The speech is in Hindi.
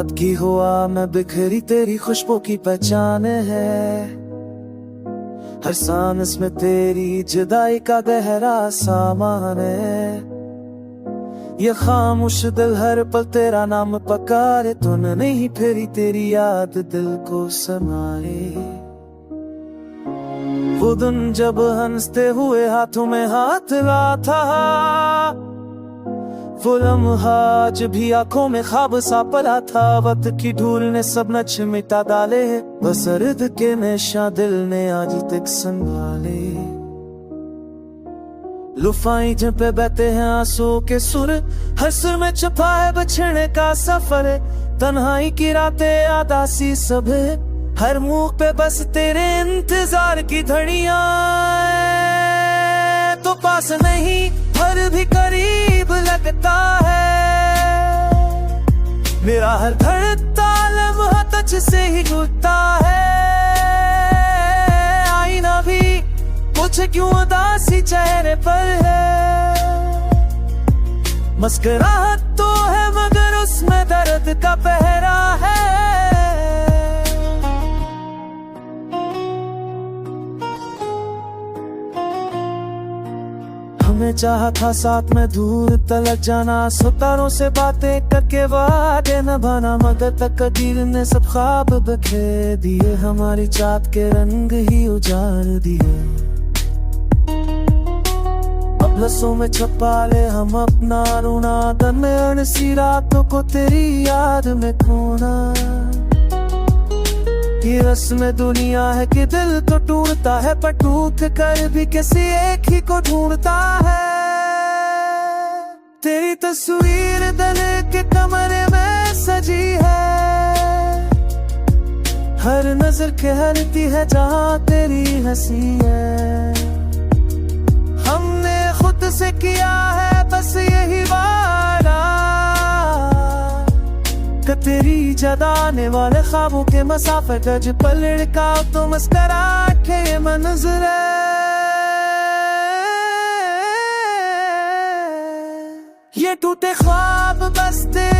रात की हुआ मैं बिखरी तेरी खुशबू की पहचान है। हर सांस में तेरी जुदाई का गहरा सामान है। ये खामोश दिल हर पल तेरा नाम पकारे, तूने नहीं फेरी तेरी याद दिल को समाए। वो दिन जब हंसते हुए हाथों में हाथ रहा था, वो लम्हा आज भी आंखों में ख्वाब सा पला था। वक्त की धूल ने सब नच मिटा डाले, बस दर्द के नशा दिल ने आज तक संभाले। लुफाई जब पे बहते हैं आंसू के सुर, हर सुर में छुपा है बछड़े का सफर। तन्हाई की रातें आदासी सब, हर मुंह पे बस तेरे इंतजार की घड़ियां। तो पास नहीं पर भी करीब लगता है, मेरा हर धड़कता लम्हा तुझ से ही जुड़ता है। आईना भी मुझे क्यों उदासी चेहरे पर है, मुस्कुराहट तो है मगर उसमें दर्द का पहरा है। हमें चाहा था साथ में दूर तलक जाना, सितारों से बातें करके वादे निभाना, मगर तकदीर ने सब ख्वाब बिखेर दिए। हमारी चाहत के रंग ही उजाड़ दिए। अब लसों में छपा ले हम अपना रोना, तन में अनसी रातों को तेरी याद में खोना। ये रस्म दुनिया है कि दिल तो टूटता है, पर टूट कर भी किसी एक ही को ढूंढता है। तेरी तस्वीर दिल के कमरे में सजी है, हर नजर के हरती है जहाँ तेरी हंसी है। हमने खुद से किया है बस यही वादा, तेरी जदाने वाले ख्वाबों के मसाफे गज पर लड़का तो मस्करा के ये मंजर ये टूटे ख्वाब बस तेरे